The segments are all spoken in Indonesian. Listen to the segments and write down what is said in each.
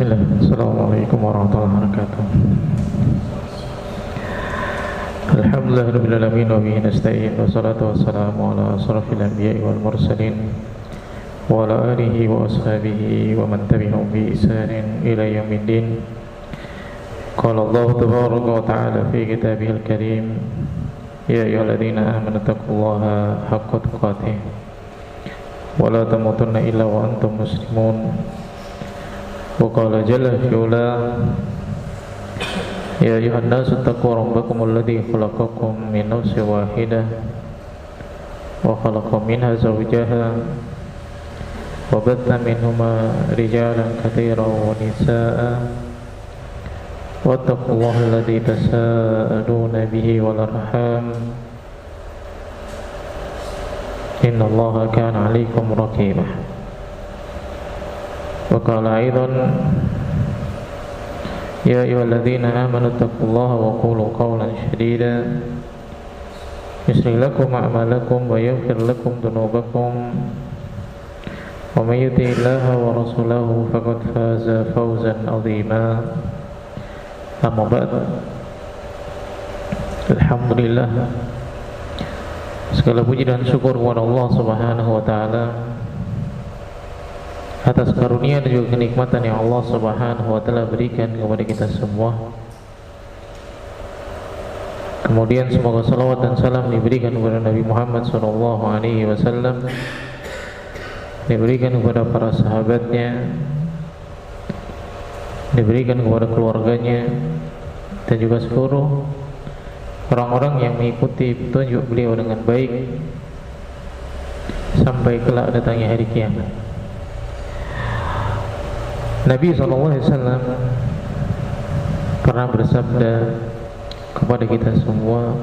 Bismillah, Assalamualaikum warahmatullahi wabarakatuh. Alhamdulillah rabbil alamin wa bihi nasta'in wa salatu wassalamu ala asrafil anbiya'i wal mursalin wa ala alihi wa ashabihi wa man tabi'ahum bi ihsanin ila yaumiddin. Qala Allah tabaraka wa ta'ala fi kitabihil karim, ya ayyuhalladzina amanu taqullaha haqqa tuqatih wa la tamutunna illa wa antum muslimun. وقال جل في علاه يا أيها الناس اتقوا ربكم الذي خلقكم من نفس واحدة وخلق منها زوجها وبث منهما رجالا كثيرا ونساء واتقوا الله الذي تساءلون به والأرحام إن الله كان عليكم رقيبا. وقال أيضا يا أيها الذين آمنوا اتقوا الله وقولوا قولا سديدا يصلح لكم أعمالكم ويغفر لكم ذنوبكم ومن يطع الله ورسوله فقد فاز فوزا عظيما. أما بعد, alhamdulillah, segala puji dan syukur kepada Allah Subhanahu wa taala atas karunia dan juga kenikmatan yang Allah Subhanahu wa taala berikan kepada kita semua. Kemudian semoga salawat dan salam diberikan kepada Nabi Muhammad sallallahu alaihi wasallam, diberikan kepada para sahabatnya, diberikan kepada keluarganya dan juga seluruh orang-orang yang mengikuti petunjuk beliau dengan baik sampai kelak datangnya hari kiamat. Nabi SAW pernah bersabda kepada kita semua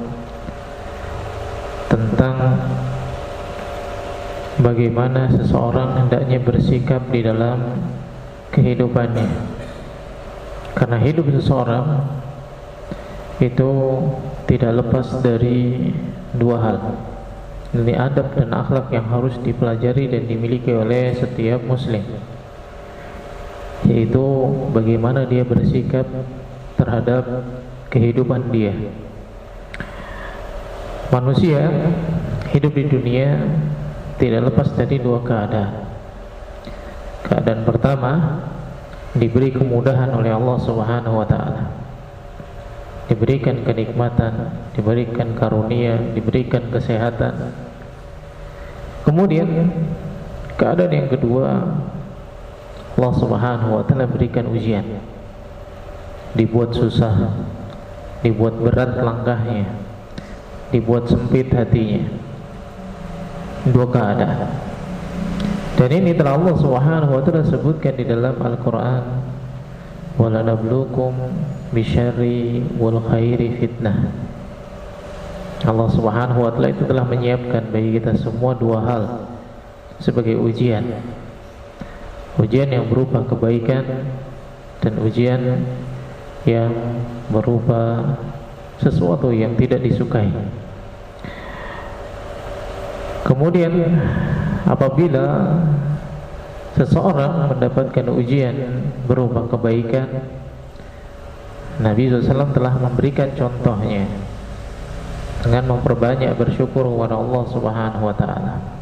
tentang bagaimana seseorang hendaknya bersikap di dalam kehidupannya. Karena hidup seseorang itu tidak lepas dari dua hal. Ini adab dan akhlak yang harus dipelajari dan dimiliki oleh setiap muslim, yaitu bagaimana dia bersikap terhadap kehidupan dia. Manusia hidup di dunia tidak lepas dari dua keadaan. Keadaan pertama, diberi kemudahan oleh Allah Subhanahu wa taala, diberikan kenikmatan, diberikan karunia, diberikan kesehatan. Kemudian keadaan yang kedua, Allah Subhanahu wa taala berikan ujian, dibuat susah, dibuat berat langkahnya, dibuat sempit hatinya. Dua keadaan. Dan ini telah Allah Subhanahu wa taala sebutkan di dalam Al-Qur'an, wala nabluukum bisyarri wal khairi fitnah. Allah Subhanahu wa taala itu telah menyiapkan bagi kita semua dua hal sebagai ujian. Ujian yang berupa kebaikan dan ujian yang berupa sesuatu yang tidak disukai. Kemudian apabila seseorang mendapatkan ujian berupa kebaikan, Nabi SAW telah memberikan contohnya dengan memperbanyak bersyukur kepada Allah Subhanahu wa taala.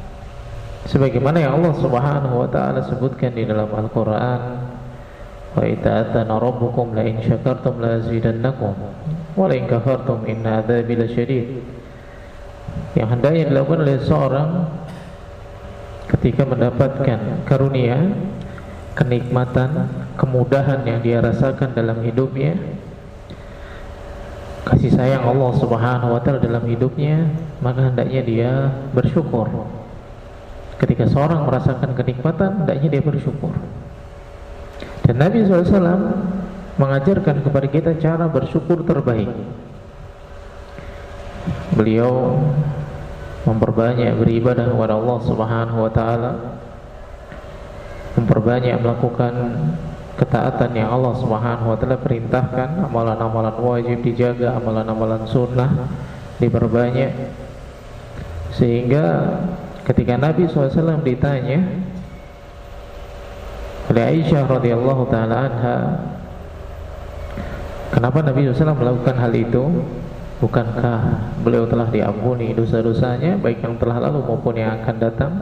Sebagaimana yang Allah Subhanahu wa taala sebutkan di dalam Al-Qur'an, wa ita'atana rabbukum la in syakartum la azidannakum wa la in kafartum inna adzabi lasyadid. Yang hendaknya dilakukan oleh seorang ketika mendapatkan karunia, kenikmatan, kemudahan yang dia rasakan dalam hidupnya, kasih sayang Allah Subhanahu wa taala dalam hidupnya, maka hendaknya dia bersyukur. Ketika seorang merasakan kenikmatan, hendaknya dia bersyukur. Dan Nabi SAW mengajarkan kepada kita cara bersyukur terbaik. Beliau memperbanyak beribadah kepada Allah Subhanahu wa taala, memperbanyak melakukan ketaatan yang Allah Subhanahu wa taala perintahkan, amalan-amalan wajib dijaga, amalan-amalan sunnah diperbanyak, sehingga ketika Nabi SAW ditanya oleh Aisyah radhiyallahu taala anha, kenapa Nabi SAW melakukan hal itu? Bukankah beliau telah diampuni dosa-dosanya, baik yang telah lalu maupun yang akan datang?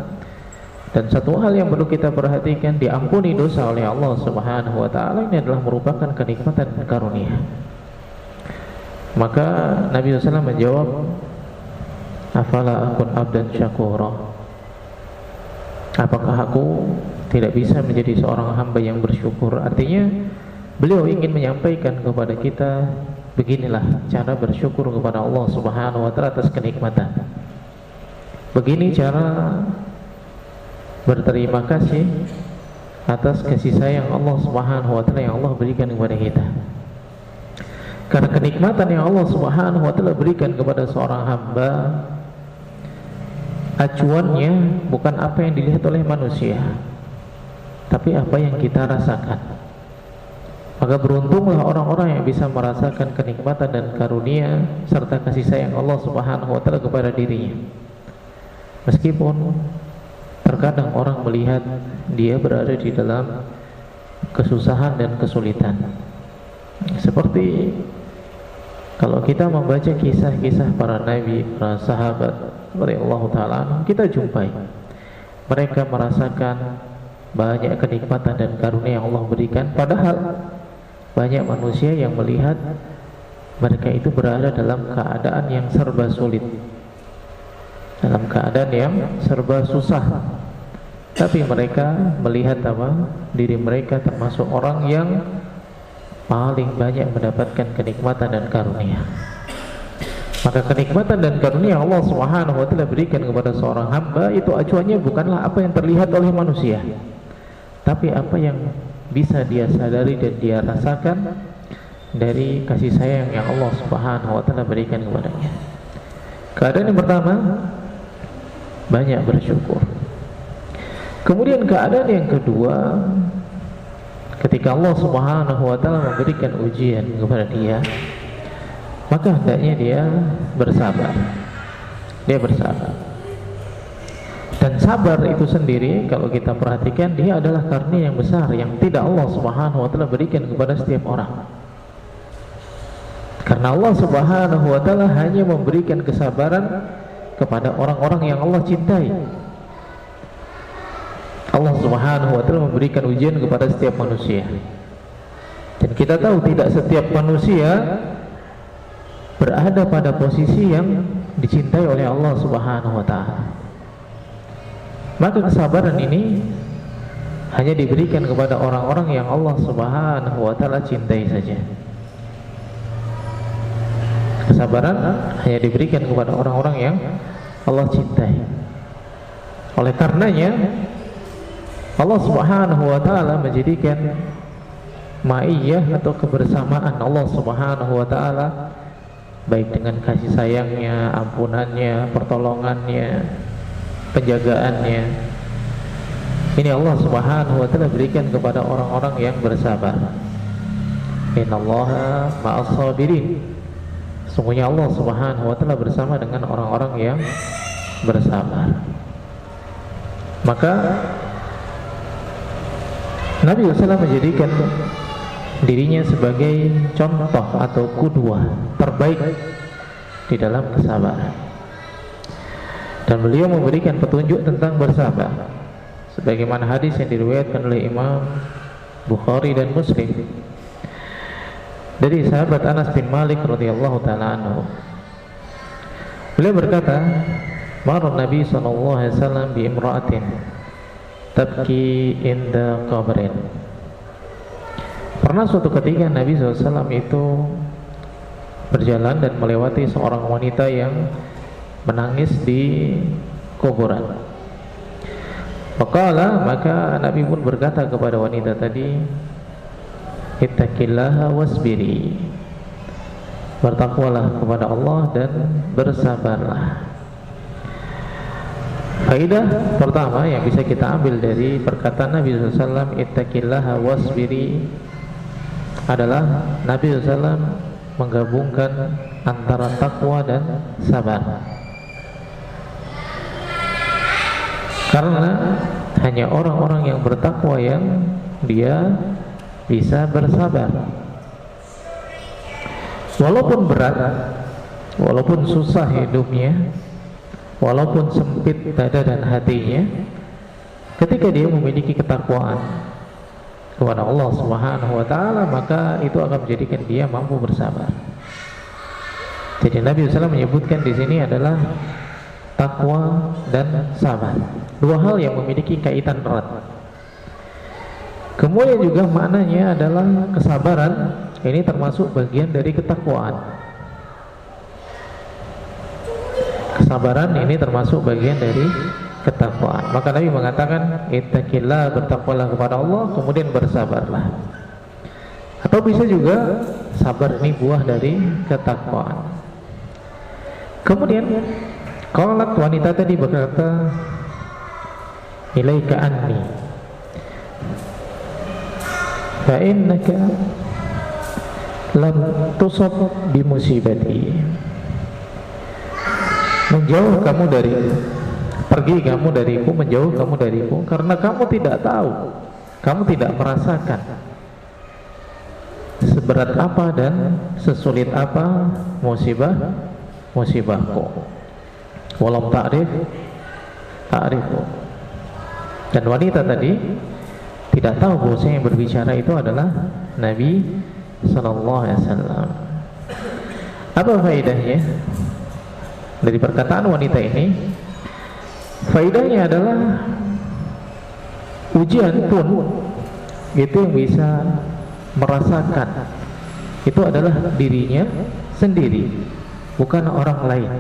Dan satu hal yang perlu kita perhatikan, diampuni dosa oleh Allah Subhanahu wa taala ini adalah merupakan kenikmatan dan karunia. Maka Nabi SAW menjawab, afala akun abdan syakura, apakah aku tidak bisa menjadi seorang hamba yang bersyukur? Artinya beliau ingin menyampaikan kepada kita, beginilah cara bersyukur kepada Allah Subhanahu wa taala atas kenikmatan. Begini cara berterima kasih atas kasih sayang Allah Subhanahu wa taala yang Allah berikan kepada kita. Karena kenikmatan yang Allah Subhanahu wa taala berikan kepada seorang hamba, acuannya bukan apa yang dilihat oleh manusia, tapi apa yang kita rasakan. Maka beruntunglah orang-orang yang bisa merasakan kenikmatan dan karunia serta kasih sayang Allah Subhanahu wa taala kepada dirinya. Meskipun terkadang orang melihat dia berada di dalam kesusahan dan kesulitan. Seperti kalau kita membaca kisah-kisah para nabi, para sahabat radhiyallahu taala, kita jumpai mereka merasakan banyak kenikmatan dan karunia yang Allah berikan, padahal banyak manusia yang melihat mereka itu berada dalam keadaan yang serba sulit, dalam keadaan yang serba susah, tapi mereka melihat diri mereka termasuk orang yang paling banyak mendapatkan kenikmatan dan karunia. Maka kenikmatan dan karunia Allah Subhanahu wa taala berikan kepada seorang hamba itu acuannya bukanlah apa yang terlihat oleh manusia, tapi apa yang bisa dia sadari dan dia rasakan dari kasih sayang yang Allah Subhanahu wa taala berikan kepadanya. Keadaan yang pertama, banyak bersyukur. Kemudian keadaan yang kedua, ketika Allah Subhanahu wa taala memberikan ujian kepada dia, maka hendaknya dia bersabar. Dia bersabar. Dan sabar itu sendiri kalau kita perhatikan, dia adalah karunia yang besar yang tidak Allah Subhanahu wa taala berikan kepada setiap orang. Karena Allah Subhanahu wa taala hanya memberikan kesabaran kepada orang-orang yang Allah cintai. Allah Subhanahu wa taala memberikan ujian kepada setiap manusia. Dan kita tahu tidak setiap manusia berada pada posisi yang dicintai oleh Allah Subhanahu wa taala. Maka kesabaran ini hanya diberikan kepada orang-orang yang Allah Subhanahu wa taala cintai saja. Kesabaran hanya diberikan kepada orang-orang yang Allah cintai. Oleh karenanya Allah Subhanahu wa taala menjadikan ma'iyah atau kebersamaan Allah Subhanahu wa taala baik dengan kasih sayangnya, ampunannya, pertolongannya, penjagaannya. Ini Allah Subhanahu wa taala berikan kepada orang-orang yang bersabar. Innallaha ma'as sabirin. Sungguhnya Allah Subhanahu wa taala bersama dengan orang-orang yang bersabar. Maka Nabi SAW menjadikan dirinya sebagai contoh atau qudwah terbaik di dalam kesabaran. Dan beliau memberikan petunjuk tentang bersabar, sebagaimana hadis yang diriwayatkan oleh Imam Bukhari dan Muslim dari sahabat Anas bin Malik radhiyallahu taala anhu. Beliau berkata, "Marra Nabi sallallahu alaihi wasallam bi imra'atin tabki inda qabrin." Pernah suatu ketika Nabi SAW itu berjalan dan melewati seorang wanita yang menangis di kuburan. Maka Nabi pun berkata kepada wanita tadi, ittaqillaha wasbiri, bertakwalah kepada Allah dan bersabarlah. Faedah pertama yang bisa kita ambil dari perkataan Nabi SAW, ittaqillaha wasbiri, adalah Nabi SAW menggabungkan antara takwa dan sabar. Karena hanya orang-orang yang bertakwa yang dia bisa bersabar. Walaupun berat, walaupun susah hidupnya, walaupun sempit dada dan hatinya, ketika dia memiliki ketakwaan kepada Allah Subhanahu wa taala, maka itu akan menjadikan dia mampu bersabar. Jadi Nabi SAW menyebutkan di sini adalah takwa dan sabar, dua hal yang memiliki kaitan erat. Kemudian juga maknanya adalah kesabaran, ini termasuk bagian dari ketakwaan. Kesabaran ini termasuk bagian dari ketakwaan. Maka Nabi mengatakan, ittaqillah, bertakwalah kepada Allah, kemudian bersabarlah. Atau bisa juga sabar ini buah dari ketakwaan. Kemudian qalat, wanita tadi berkata, ilaika anni fa innaka lam tusab bi musibati. Menjauh kamu dariku, pergi kamu dariku, menjauh kamu dariku, karena kamu tidak tahu, kamu tidak merasakan seberat apa dan sesulit apa musibahku. Walau ta'rifu. Dan wanita tadi tidak tahu bahwa yang berbicara itu adalah Nabi sallallahu alaihi wasallam. Apa faedahnya dari perkataan wanita ini? Faedahnya adalah ujian pun itu yang bisa merasakan itu adalah dirinya sendiri, bukan orang lain.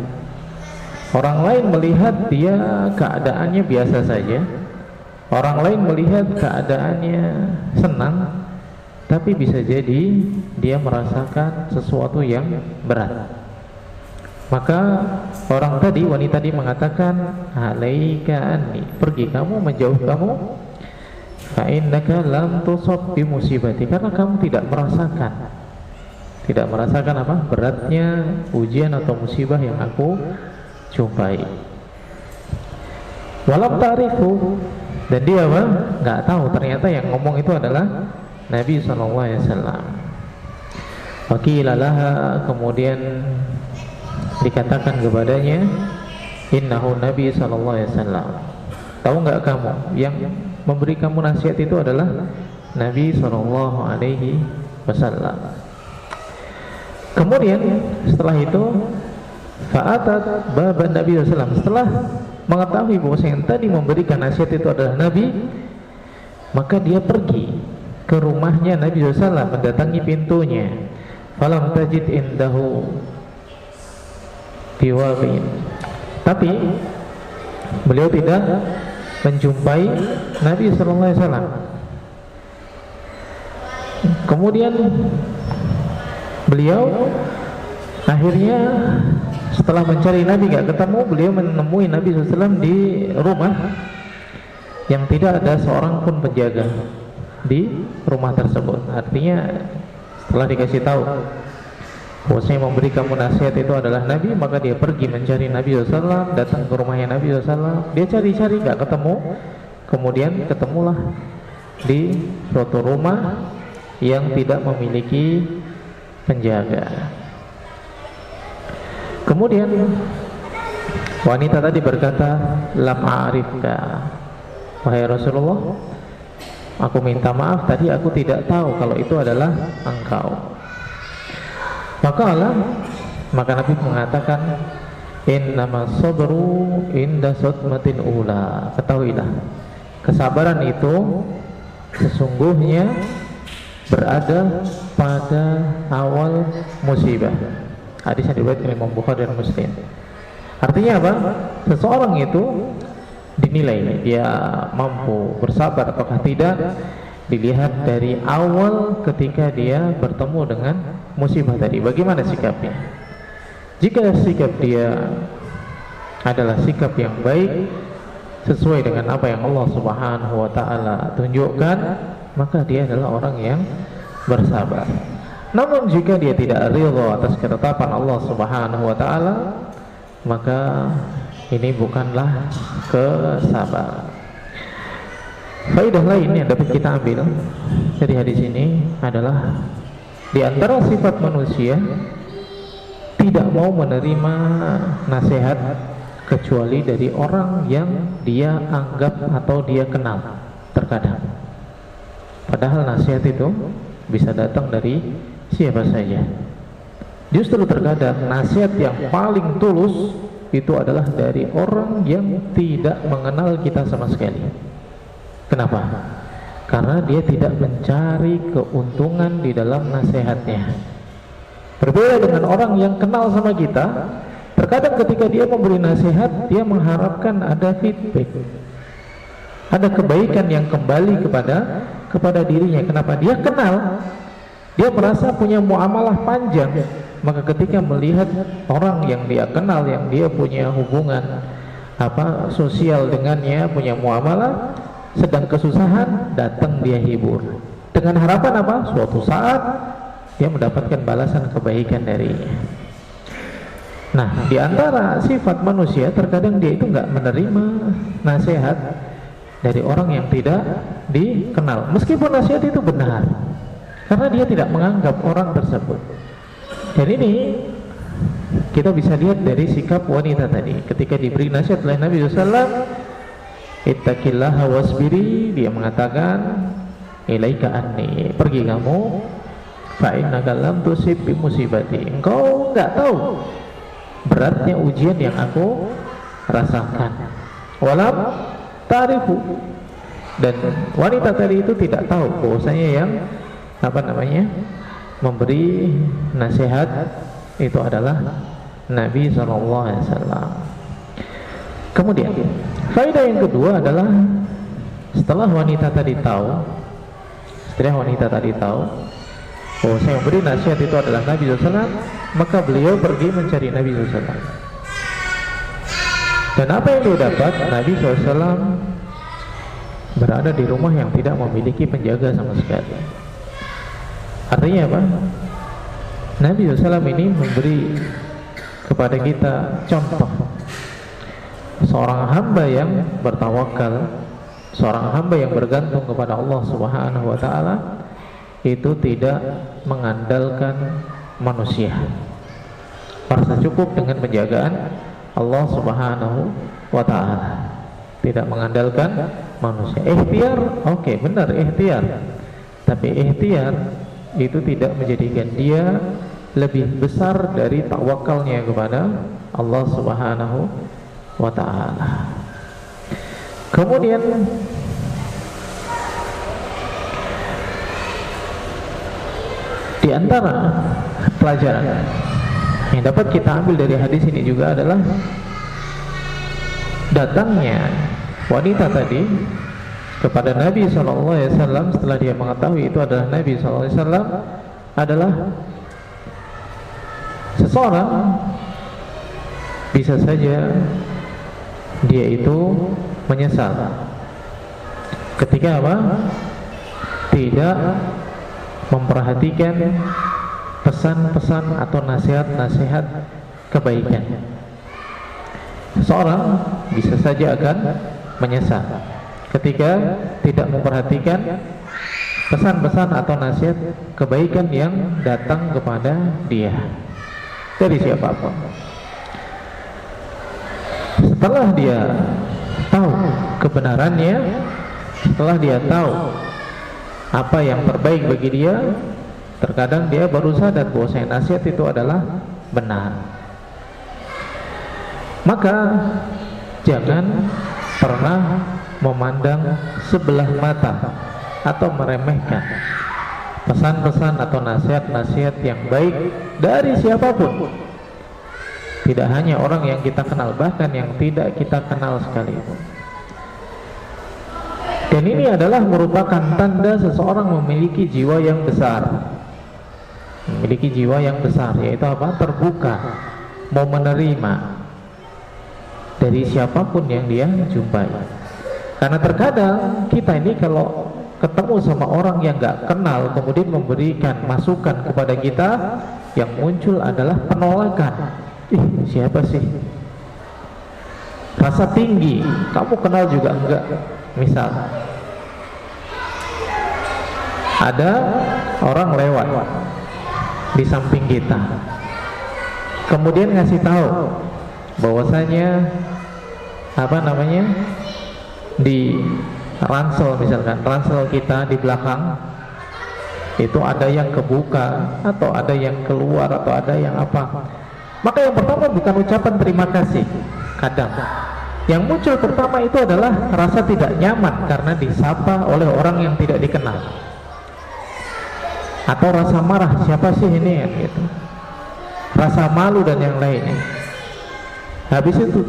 Orang lain melihat dia keadaannya biasa saja, orang lain melihat keadaannya senang, tapi bisa jadi dia merasakan sesuatu yang berat. Maka orang tadi, wanita tadi mengatakan, alaika anni, pergi kamu, menjauh kamu, fa innaka lam tusab bi musibati, karena kamu tidak merasakan apa? Beratnya ujian atau musibah yang aku jumpai. Walau ta'rifu, dan dia apa? Nggak tahu ternyata yang ngomong itu adalah Nabi SAW. Wakilalaha, kemudian dikatakan kepadanya, innahu Nabi SAW. Tahu nggak kamu yang memberi kamu nasihat itu adalah Nabi SAW. Kemudian setelah itu fa'atat baban Nabi SAW. Setelah mengetahui bahwa yang tadi memberikan nasihat itu adalah Nabi, maka dia pergi ke rumahnya Nabi SAW, mendatangi pintunya. Falam tajid indahu biwabin, tapi beliau tidak menjumpai Nabi SAW. Kemudian beliau akhirnya setelah mencari Nabi gak ketemu, beliau menemui Nabi SAW di rumah yang tidak ada seorang pun penjaga di rumah tersebut. Artinya setelah dikasih tahu bahwasanya memberi kamu nasihat itu adalah Nabi, maka dia pergi mencari Nabi SAW, datang ke rumahnya Nabi SAW. Dia cari-cari gak ketemu, kemudian ketemulah di suatu rumah yang tidak memiliki penjaga. Kemudian wanita tadi berkata, lam a'rifka, wahai Rasulullah, aku minta maaf, tadi aku tidak tahu kalau itu adalah engkau. Maka Nabi mengatakan, innama sabru inda sutmatin ula. Ketahuilah, kesabaran itu sesungguhnya berada pada awal musibah. Hadis yang diriwayatkan Imam Bukhari dan Muslim. Artinya apa? Seseorang itu dinilai dia mampu bersabar ataukah tidak dilihat dari awal ketika dia bertemu dengan musibah tadi. Bagaimana sikapnya? Jika sikap dia adalah sikap yang baik sesuai dengan apa yang Allah Subhanahu wa taala tunjukkan, maka dia adalah orang yang bersabar. Namun jika dia tidak ridha atas ketetapan Allah Subhanahu wa taala, maka ini bukanlah kesabaran. Faedah lain yang dapat kita ambil dari hadis ini adalah di antara sifat manusia tidak mau menerima nasihat kecuali dari orang yang dia anggap atau dia kenal. Terkadang padahal nasihat itu bisa datang dari siapa saja. Justru terkadang nasihat yang paling tulus itu adalah dari orang yang tidak mengenal kita sama sekali. Kenapa? Karena dia tidak mencari keuntungan di dalam nasihatnya. Berbeda dengan orang yang kenal sama kita, terkadang ketika dia memberi nasihat, dia mengharapkan ada feedback, ada kebaikan yang kembali kepada dirinya. Kenapa? Dia kenal, dia merasa punya muamalah panjang. Maka ketika melihat orang yang dia kenal, yang dia punya hubungan sosial dengannya, punya muamalah, sedang kesusahan, datang dia hibur dengan harapan suatu saat dia mendapatkan balasan kebaikan darinya. Nah, di antara sifat manusia terkadang dia itu nggak menerima nasihat dari orang yang tidak dikenal, meskipun nasihat itu benar, karena dia tidak menganggap orang tersebut. Dan ini kita bisa lihat dari sikap wanita tadi ketika diberi nasihat oleh Nabi SAW. Ittaqillaha wasbiri, dia mengatakan ilaika anni, pergi kamu, fa innaka lam tusib bi musibati, engkau enggak tahu beratnya ujian yang aku rasakan, walam ta'rifu, dan wanita tadi itu tidak tahu bahwasanya yang memberi nasihat itu adalah Nabi SAW. Kemudian faedah yang kedua adalah setelah wanita tadi tahu bahwa yang beri nasihat itu adalah Nabi SAW, maka beliau pergi mencari Nabi SAW. Dan apa yang dia dapat? Nabi SAW berada di rumah yang tidak memiliki penjaga sama sekali. Artinya apa? Nabi SAW ini memberi kepada kita contoh seorang hamba yang bertawakal, seorang hamba yang bergantung kepada Allah Subhanahu wa taala, itu tidak mengandalkan manusia, merasa cukup dengan penjagaan Allah Subhanahu wa taala, tidak mengandalkan manusia. Ikhtiar, oke, benar ikhtiar, tapi ikhtiar itu tidak menjadikan dia lebih besar dari tawakalnya kepada Allah Subhanahu wa ta'ala. Kemudian di antara pelajaran yang dapat kita ambil dari hadis ini juga adalah datangnya wanita tadi kepada Nabi SAW setelah dia mengetahui itu adalah Nabi SAW adalah seseorang bisa saja dia itu menyesal ketika tidak memperhatikan pesan-pesan atau nasihat-nasihat kebaikan. Seorang bisa saja akan menyesal ketika tidak memperhatikan pesan-pesan atau nasihat kebaikan yang datang kepada dia dari siapapun. Setelah dia tahu kebenarannya, setelah dia tahu apa yang terbaik bagi dia, terkadang dia baru sadar bahwa nasihat itu adalah benar. Maka jangan pernah memandang sebelah mata atau meremehkan pesan-pesan atau nasihat-nasihat yang baik dari siapapun. Tidak hanya orang yang kita kenal, bahkan yang tidak kita kenal sekalipun. Dan ini adalah merupakan tanda seseorang memiliki jiwa yang besar. Memiliki jiwa yang besar, yaitu terbuka, mau menerima dari siapapun yang dia jumpai. Karena terkadang kita ini kalau ketemu sama orang yang gak kenal kemudian memberikan masukan kepada kita, yang muncul adalah penolakan. Siapa sih? Rasa tinggi, kamu kenal juga enggak? Misal, Ada orang lewat di samping kita, kemudian ngasih tahu bahwasanya di ransel, misalkan ransel kita di belakang itu ada yang kebuka atau ada yang keluar atau ada yang apa. Maka yang pertama bukan ucapan terima kasih. Kadang yang muncul pertama itu adalah rasa tidak nyaman karena disapa oleh orang yang tidak dikenal, atau rasa marah, siapa sih ini gitu. Rasa malu dan yang lainnya. Habis itu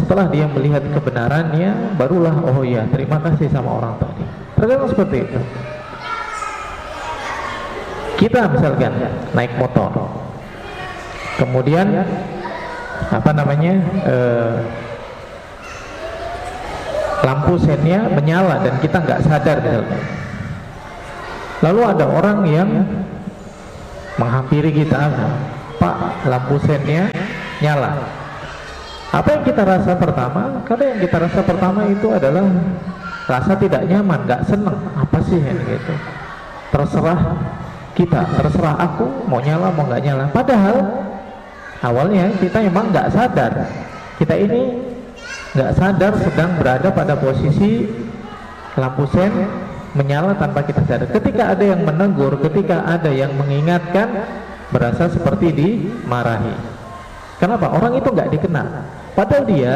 setelah dia melihat kebenarannya, barulah oh ya terima kasih sama orang tadi. Terkadang seperti itu. Kita misalkan naik motor, kemudian lampu sennya menyala dan kita nggak sadar misalkan. Lalu ada orang yang menghampiri kita, Pak, lampu sennya nyala. Apa yang kita rasa pertama? Karena yang kita rasa pertama itu adalah rasa tidak nyaman, nggak seneng. Apa sih ini gitu? Terserah kita, terserah aku mau nyala mau nggak nyala. Padahal awalnya kita memang nggak sadar. Kita ini nggak sadar sedang berada pada posisi lampu sen menyala tanpa kita sadar. Ketika ada yang menegur, ketika ada yang mengingatkan, berasa seperti dimarahi. Kenapa? Orang itu nggak dikenal, padahal dia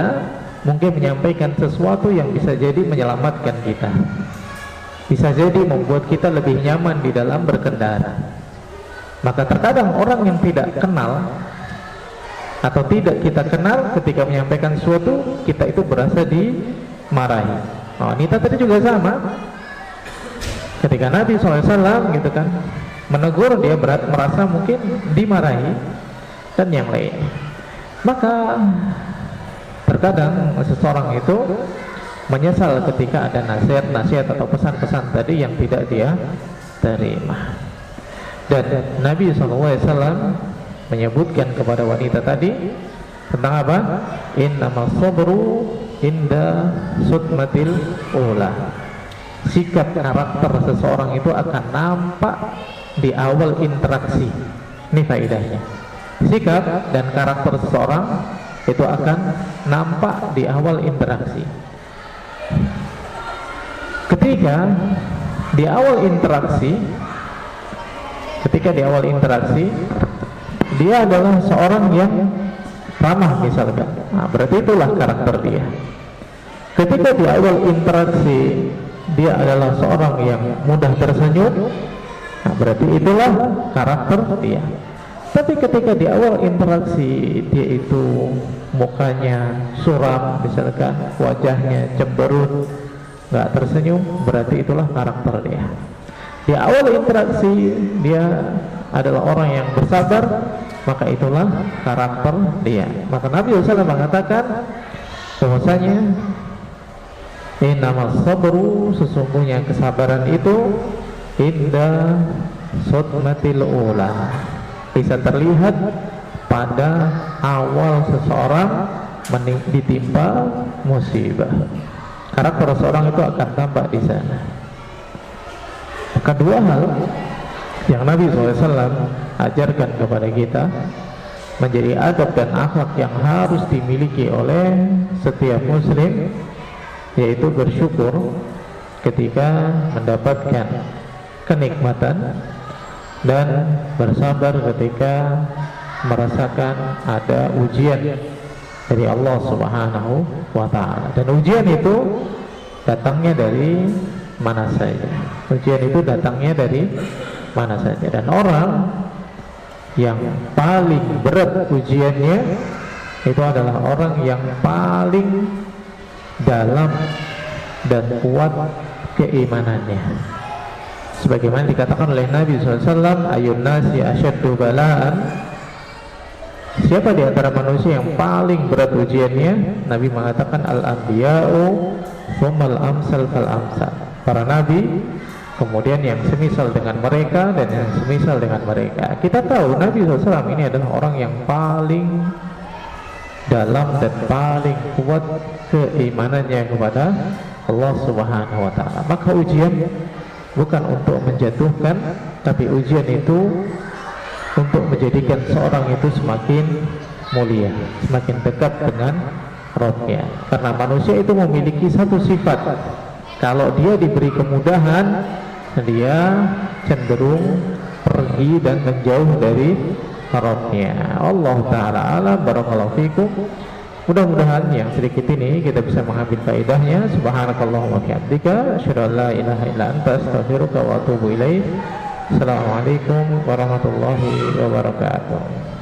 mungkin menyampaikan sesuatu yang bisa jadi menyelamatkan kita, bisa jadi membuat kita lebih nyaman di dalam berkendara. Maka terkadang orang yang tidak kenal atau tidak kita kenal, ketika menyampaikan sesuatu, kita itu berasa dimarahi. Oh, Nita tadi juga sama. Ketika Nabi SAW gitu kan menegur, dia merasa mungkin dimarahi dan yang lain. Maka terkadang seseorang itu menyesal ketika ada nasihat atau pesan-pesan tadi yang tidak dia terima. Dan Nabi SAW menyebutkan kepada wanita tadi tentang apa? Innamas sabru inda sutmatil ula. Sikap karakter seseorang itu akan nampak di awal interaksi. Ini faedahnya. Sikap dan karakter seseorang itu akan nampak di awal interaksi. Ketika di awal interaksi dia adalah seorang yang ramah misalkan, nah, berarti itulah karakter dia. Ketika di awal interaksi dia adalah seorang yang mudah tersenyum, nah, berarti itulah karakter dia. Tapi ketika di awal interaksi dia itu mukanya suram misalkan, wajahnya cemberut, nggak tersenyum, berarti itulah karakter dia. Di awal interaksi dia adalah orang yang bersabar, maka itulah karakter dia. Maka Nabi SAW mengatakan bahwasanya innamas sabru, sesungguhnya kesabaran itu inda sutmatil ula, bisa terlihat pada awal seseorang ditimpa musibah. Karakter seseorang itu akan tampak di sana. Kedua hal yang Nabi SAW ajarkan kepada kita menjadi adab dan akhlak yang harus dimiliki oleh setiap muslim, yaitu bersyukur ketika mendapatkan kenikmatan dan bersabar ketika merasakan ada ujian dari Allah Subhanahu wa ta'ala. Dan ujian itu datangnya dari mana saja. Ujian itu datangnya dari mana saja. Dan orang yang paling berat ujiannya itu adalah orang yang paling dalam dan kuat keimanannya. Sebagaimana dikatakan oleh Nabi SAW, ayun nasi asyaddu bala'an, siapa di antara manusia yang paling berat ujiannya? Nabi mengatakan al-anbiya'u tsummal amsal fal amsal, para nabi, kemudian yang semisal dengan mereka dan yang semisal dengan mereka. Kita tahu Nabi SAW ini adalah orang yang paling dalam dan paling kuat keimanannya kepada Allah Subhanahu wa ta'ala. Maka ujian bukan untuk menjatuhkan, tapi ujian itu untuk menjadikan seorang itu semakin mulia, semakin dekat dengan Rabbnya. Karena manusia itu memiliki satu sifat, kalau dia diberi kemudahan, dia cenderung pergi dan menjauh dari Rabbnya. Allah Ta'ala alam. Barakallahu fikum. Mudah-mudahan yang sedikit ini kita bisa mengambil faedahnya. Subhanakallahumma bihamdika, asyhadu an la ilaha illa anta, astaghfiruka wa atubu ilaik. Assalamualaikum warahmatullahi wabarakatuh.